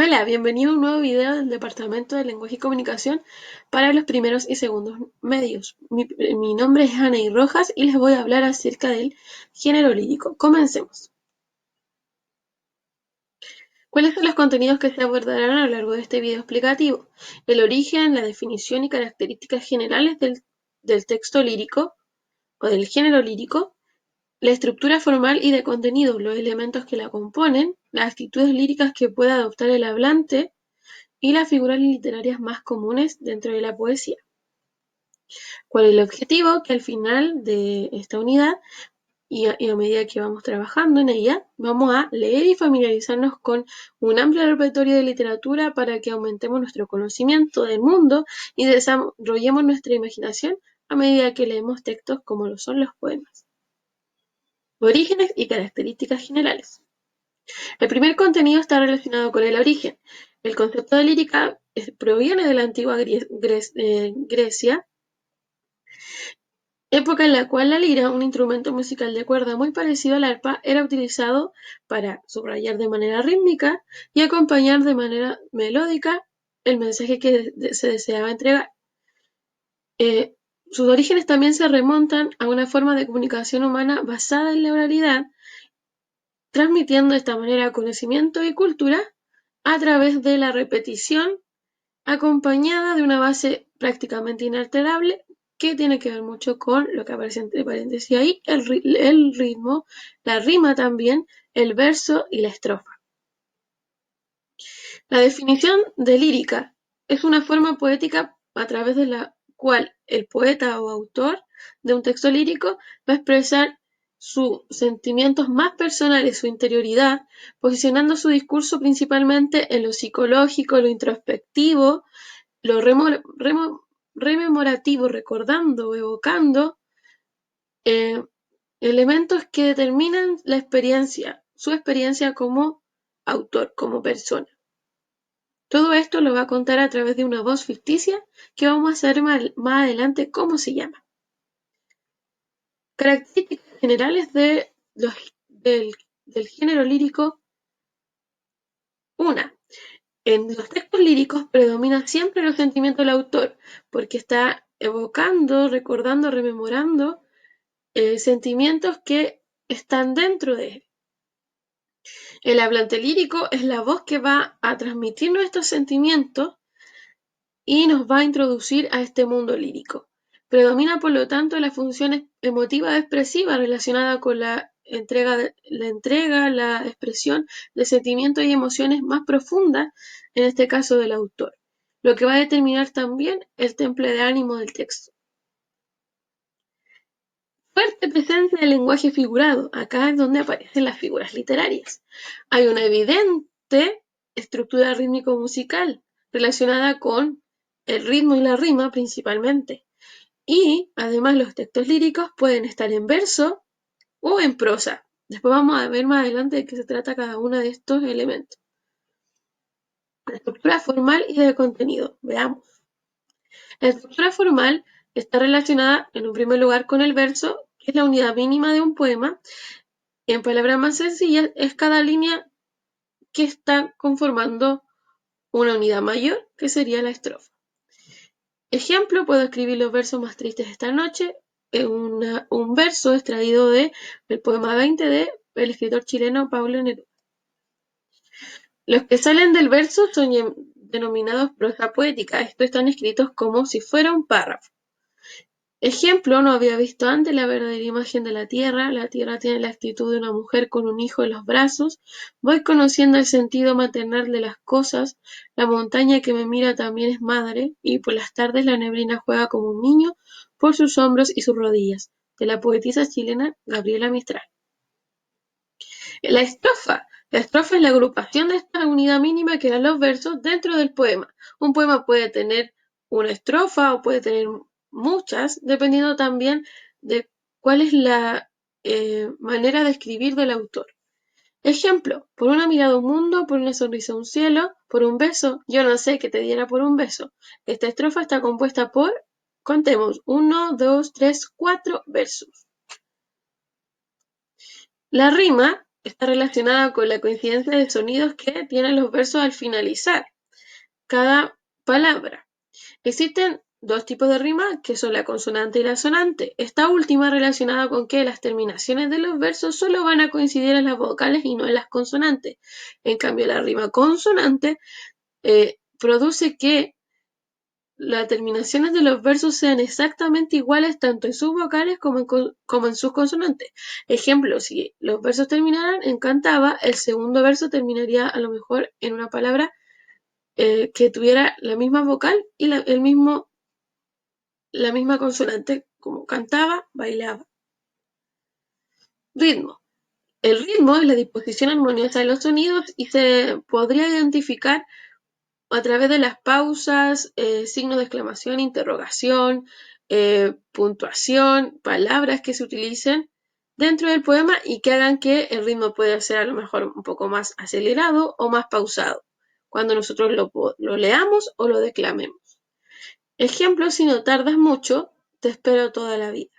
Hola, bienvenido a un nuevo video del Departamento de Lenguaje y Comunicación para los primeros y segundos medios. Mi nombre es Anaí Rojas y les voy a hablar acerca del género lírico. Comencemos. ¿Cuáles son los contenidos que se abordarán a lo largo de este video explicativo? El origen, la definición y características generales del texto lírico o del género lírico, la estructura formal y de contenido, los elementos que la componen, las actitudes líricas que puede adoptar el hablante, y las figuras literarias más comunes dentro de la poesía. ¿Cuál es el objetivo? Que al final de esta unidad y a medida que vamos trabajando en ella, vamos a leer y familiarizarnos con un amplio repertorio de literatura para que aumentemos nuestro conocimiento del mundo y desarrollemos nuestra imaginación a medida que leemos textos como lo son los poemas. Orígenes y características generales. El primer contenido está relacionado con el origen. El concepto de lírica proviene de la antigua Grecia, época en la cual la lira, un instrumento musical de cuerda muy parecido al arpa, era utilizado para subrayar de manera rítmica y acompañar de manera melódica el mensaje que se deseaba entregar. Sus orígenes también se remontan a una forma de comunicación humana basada en la oralidad, transmitiendo de esta manera conocimiento y cultura a través de la repetición, acompañada de una base prácticamente inalterable que tiene que ver mucho con lo que aparece entre paréntesis ahí, el ritmo, la rima también, el verso y la estrofa. La definición de lírica es una forma poética a través de la cual el poeta o autor de un texto lírico va a expresar sus sentimientos más personales, su interioridad, posicionando su discurso principalmente en lo psicológico, lo introspectivo, lo rememorativo, recordando o evocando elementos que determinan la experiencia, su experiencia como autor, como persona. Todo esto lo va a contar a través de una voz ficticia que vamos a saber más adelante cómo se llama. Características generales del género lírico. Una, en los textos líricos predomina siempre los sentimientos del autor, porque está evocando, recordando, rememorando sentimientos que están dentro de él. El hablante lírico es la voz que va a transmitir nuestros sentimientos y nos va a introducir a este mundo lírico. Predomina, por lo tanto, la función emotiva expresiva relacionada con la entrega, la expresión de sentimientos y emociones más profundas, en este caso del autor, lo que va a determinar también el temple de ánimo del texto. Fuerte presencia del lenguaje figurado. Acá es donde aparecen las figuras literarias. Hay una evidente estructura rítmico-musical relacionada con el ritmo y la rima principalmente. Y además los textos líricos pueden estar en verso o en prosa. Después vamos a ver más adelante de qué se trata cada uno de estos elementos. La estructura formal y de contenido. Veamos. La estructura formal está relacionada en un primer lugar con el verso, que es la unidad mínima de un poema. En palabras más sencillas, es cada línea que está conformando una unidad mayor, que sería la estrofa. Ejemplo, puedo escribir los versos más tristes de esta noche. Un verso extraído del poema 20 de el escritor chileno Pablo Neruda. Los que salen del verso son denominados prosa poética. Estos están escritos como si fuera un párrafo. Ejemplo, no había visto antes la verdadera imagen de la tierra. La tierra tiene la actitud de una mujer con un hijo en los brazos. Voy conociendo el sentido maternal de las cosas. La montaña que me mira también es madre. Y por las tardes la neblina juega como un niño por sus hombros y sus rodillas. De la poetisa chilena Gabriela Mistral. La estrofa. La estrofa es la agrupación de esta unidad mínima que eran los versos dentro del poema. Un poema puede tener una estrofa o puede tener muchas, dependiendo también de cuál es la manera de escribir del autor. Ejemplo, por una mirada un mundo, por una sonrisa un cielo, por un beso, yo no sé qué te diera por un beso. Esta estrofa está compuesta por, contemos, 1, 2, 3, 4 versos. La rima está relacionada con la coincidencia de sonidos que tienen los versos al finalizar cada palabra. Existen dos tipos de rima, que son la consonante y la sonante. Esta última relacionada con que las terminaciones de los versos solo van a coincidir en las vocales y no en las consonantes. En cambio, la rima consonante produce que las terminaciones de los versos sean exactamente iguales tanto en sus vocales como en sus consonantes. Ejemplo, si los versos terminaran en cantaba, el segundo verso terminaría a lo mejor en una palabra que tuviera la misma vocal y la misma consonante, como cantaba, bailaba. Ritmo. El ritmo es la disposición armoniosa de los sonidos y se podría identificar a través de las pausas, signos de exclamación, interrogación, puntuación, palabras que se utilicen dentro del poema y que hagan que el ritmo pueda ser a lo mejor un poco más acelerado o más pausado cuando nosotros lo leamos o lo declamemos. Ejemplo, si no tardas mucho, te espero toda la vida.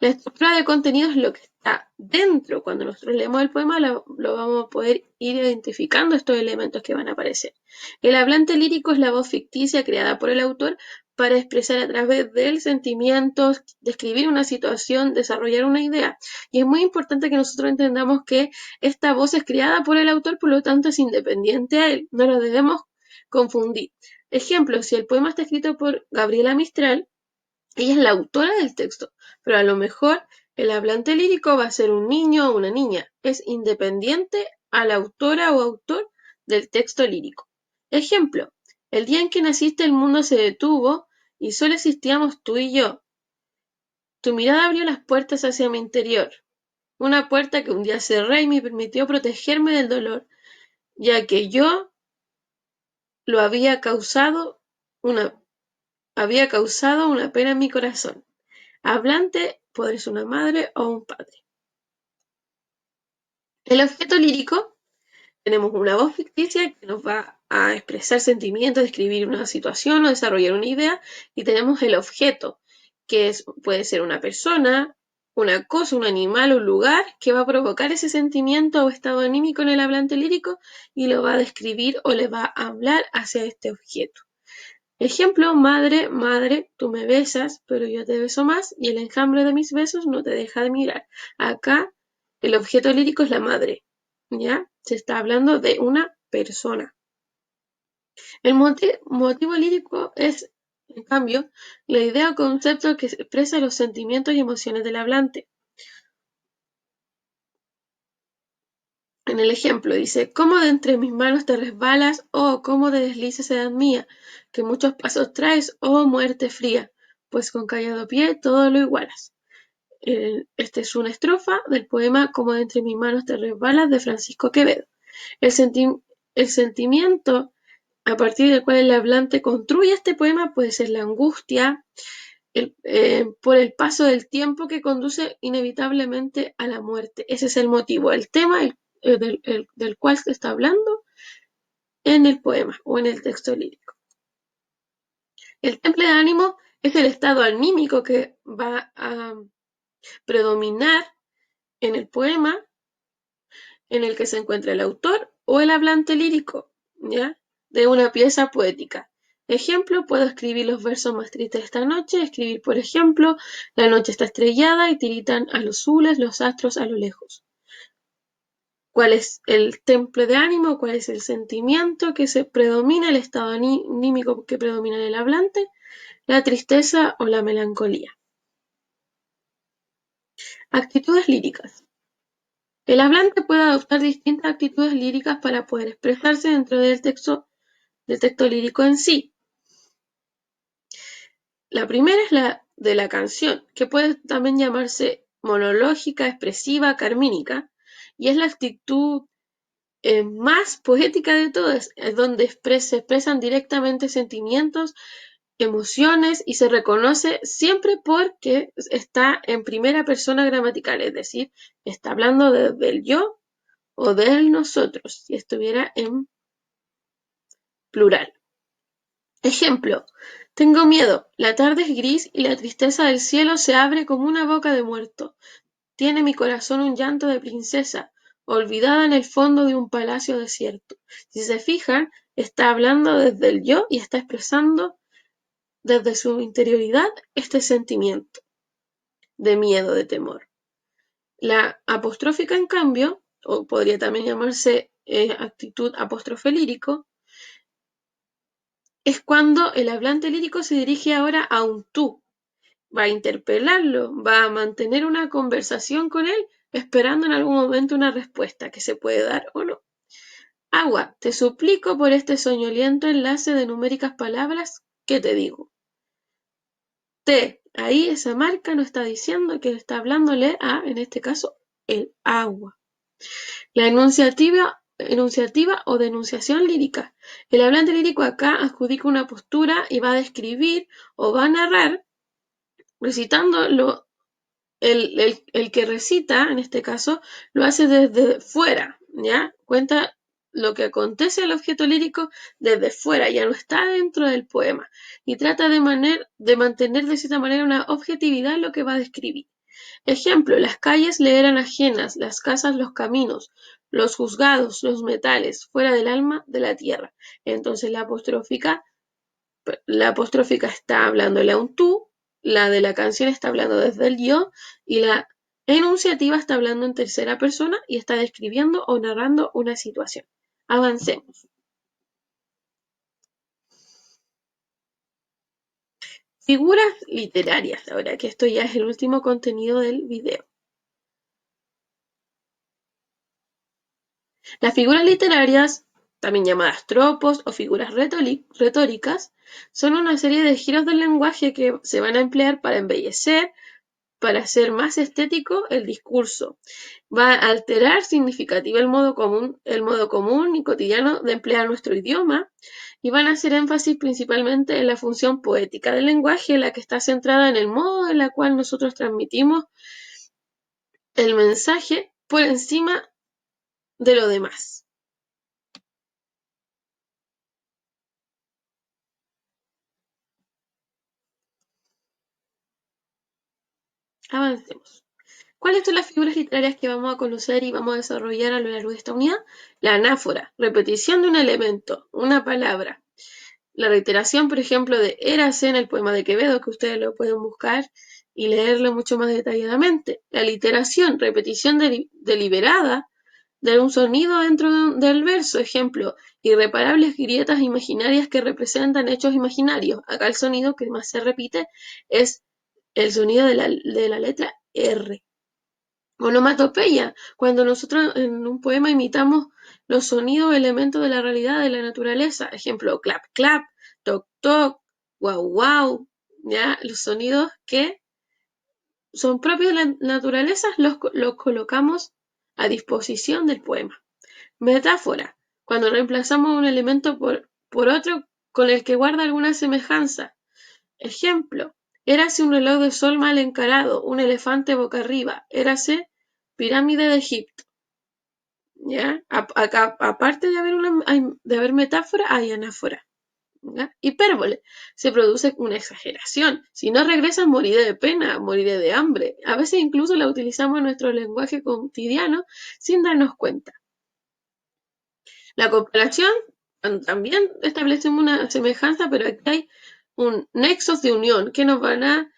La estructura de contenido es lo que está dentro. Cuando nosotros leemos el poema, lo vamos a poder ir identificando estos elementos que van a aparecer. El hablante lírico es la voz ficticia creada por el autor para expresar a través del sentimiento, describir una situación, desarrollar una idea. Y es muy importante que nosotros entendamos que esta voz es creada por el autor, por lo tanto es independiente a él. No lo debemos confundir. Ejemplo, si el poema está escrito por Gabriela Mistral, ella es la autora del texto, pero a lo mejor el hablante lírico va a ser un niño o una niña. Es independiente a la autora o autor del texto lírico. Ejemplo, el día en que naciste el mundo se detuvo y solo existíamos tú y yo. Tu mirada abrió las puertas hacia mi interior, una puerta que un día cerré y me permitió protegerme del dolor, ya que yo lo había causado una pena en mi corazón. Hablante puede ser una madre o un padre. El objeto lírico, tenemos una voz ficticia que nos va a expresar sentimientos, describir una situación o desarrollar una idea, y tenemos el objeto, que puede ser una persona, una cosa, un animal, un lugar, que va a provocar ese sentimiento o estado anímico en el hablante lírico y lo va a describir o le va a hablar hacia este objeto. Ejemplo, madre, madre, tú me besas, pero yo te beso más y el enjambre de mis besos no te deja de mirar. Acá el objeto lírico es la madre, ¿ya? Se está hablando de una persona. El motivo lírico es, en cambio, la idea o concepto que expresa los sentimientos y emociones del hablante. En el ejemplo dice, ¿cómo de entre mis manos te resbalas? Oh, cómo de deslices edad mía, que muchos pasos traes, oh muerte fría, pues con callado pie todo lo igualas. Esta es una estrofa del poema Cómo de entre mis manos te resbalas de Francisco Quevedo. El, el sentimiento a partir del cual el hablante construye este poema puede ser la angustia, por el paso del tiempo que conduce inevitablemente a la muerte. Ese es el motivo, el tema del cual se está hablando en el poema o en el texto lírico. El temple de ánimo es el estado anímico que va a predominar en el poema en el que se encuentra el autor o el hablante lírico, ¿ya? De una pieza poética. Ejemplo, puedo escribir los versos más tristes de esta noche, escribir, por ejemplo, la noche está estrellada y tiritan a los azules los astros a lo lejos. ¿Cuál es el temple de ánimo? ¿Cuál es el sentimiento que se predomina, el estado anímico que predomina en el hablante? La tristeza o la melancolía. Actitudes líricas. El hablante puede adoptar distintas actitudes líricas para poder expresarse dentro del texto lírico en sí. La primera es la de la canción, que puede también llamarse monológica, expresiva, carmínica, y es la actitud más poética de todas, es donde se expresan directamente sentimientos, emociones y se reconoce siempre porque está en primera persona gramatical, es decir, está hablando del yo o del nosotros, si estuviera en plural. Ejemplo, tengo miedo, la tarde es gris y la tristeza del cielo se abre como una boca de muerto. tiene mi corazón un llanto de princesa, olvidada en el fondo de un palacio desierto. Si se fijan, está hablando desde el yo y está expresando desde su interioridad este sentimiento de miedo, de temor. La apostrófica, en cambio, o podría también llamarse actitud apóstrofe lírico, es cuando el hablante lírico se dirige ahora a un tú, va a interpelarlo, va a mantener una conversación con él, esperando en algún momento una respuesta que se puede dar o no. Agua, te suplico por este soñoliento enlace de numéricas palabras que te digo. T, ahí esa marca nos está diciendo que está hablándole a, en este caso, el agua. La enunciativa o denunciación lírica. El hablante lírico acá adjudica una postura y va a describir o va a narrar recitando el que recita, en este caso, lo hace desde fuera, ¿ya? Cuenta lo que acontece al objeto lírico desde fuera, ya no está dentro del poema, y trata de mantener de cierta manera una objetividad en lo que va a describir. Ejemplo, las calles le eran ajenas, las casas los caminos, los juzgados, los metales, fuera del alma de la tierra. Entonces la apostrófica está hablándole a un tú, la de la canción está hablando desde el yo y la enunciativa está hablando en tercera persona y está describiendo o narrando una situación. Avancemos. Figuras literarias, ahora que esto ya es el último contenido del video. Las figuras literarias, también llamadas tropos o figuras retóricas, son una serie de giros del lenguaje que se van a emplear para embellecer, para hacer más estético el discurso. Va a alterar significativo el modo común y cotidiano de emplear nuestro idioma y van a hacer énfasis principalmente en la función poética del lenguaje, la que está centrada en el modo en el cual nosotros transmitimos el mensaje por encima de lo demás. Avancemos. ¿Cuáles son las figuras literarias que vamos a conocer y vamos a desarrollar a lo largo de esta unidad? La anáfora, repetición de un elemento, una palabra. La reiteración, por ejemplo, de érase en el poema de Quevedo, que ustedes lo pueden buscar y leerlo mucho más detalladamente. La literación, repetición deliberada de un sonido dentro del verso. Ejemplo, irreparables grietas imaginarias que representan hechos imaginarios. Acá el sonido que más se repite es el sonido de la letra R. Onomatopeya, cuando nosotros en un poema imitamos los sonidos o elementos de la realidad de la naturaleza. Ejemplo, clap, clap, toc, toc, wow, wow. ¿Ya? Los sonidos que son propios de la naturaleza los colocamos a disposición del poema. Metáfora, cuando reemplazamos un elemento por otro con el que guarda alguna semejanza. Ejemplo, érase un reloj de sol mal encarado, un elefante boca arriba, érase pirámide de Egipto. ¿Ya? Acá, aparte de haber metáfora, hay anáfora. ¿Ya? Hipérbole, se produce una exageración. Si no regresa, moriré de pena, moriré de hambre. A veces incluso la utilizamos en nuestro lenguaje cotidiano sin darnos cuenta. La comparación, también establecemos una semejanza, pero aquí hay un nexos de unión que nos van a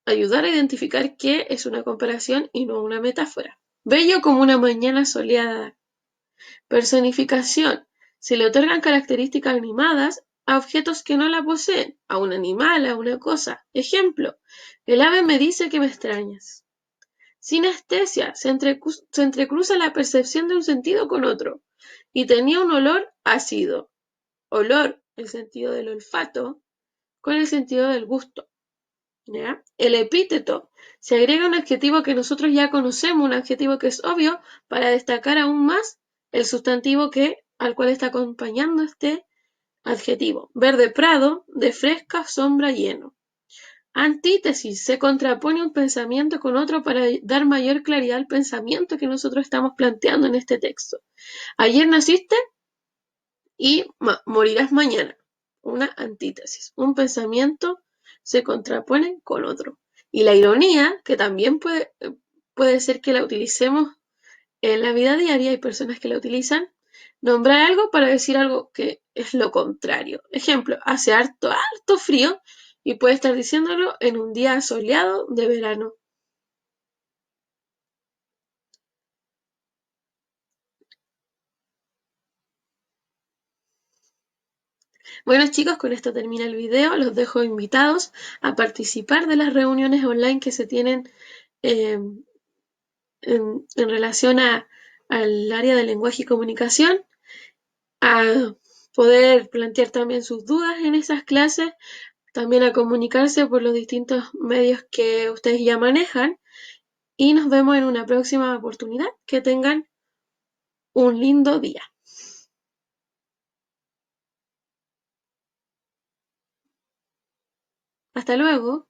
ayudar a identificar qué es una comparación y no una metáfora. Bello como una mañana soleada. Personificación. Se le otorgan características animadas a objetos que no la poseen, a un animal, a una cosa. Ejemplo, el ave me dice que me extrañas. Sinestesia. Se entrecruza la percepción de un sentido con otro. Y tenía un olor ácido. Olor, el sentido del olfato, con el sentido del gusto. ¿Ya? El epíteto. Se agrega un adjetivo que nosotros ya conocemos, un adjetivo que es obvio, para destacar aún más el sustantivo al cual está acompañando este adjetivo. Verde prado, de fresca sombra lleno. Antítesis. Se contrapone un pensamiento con otro para dar mayor claridad al pensamiento que nosotros estamos planteando en este texto. Ayer naciste y morirás mañana. Una antítesis. Un pensamiento se contrapone con otro. Y la ironía, que también puede puede ser que la utilicemos en la vida diaria. Hay personas que la utilizan nombrar algo para decir algo que es lo contrario. Ejemplo, hace harto frío y puede estar diciéndolo en un día soleado de verano. Bueno chicos, con esto termina el video. Los dejo invitados a participar de las reuniones online que se tienen eh, en relación al área de lenguaje y comunicación, a poder plantear también sus dudas en esas clases, también a comunicarse por los distintos medios que ustedes ya manejan y nos vemos en una próxima oportunidad. Que tengan un lindo día. Hasta luego.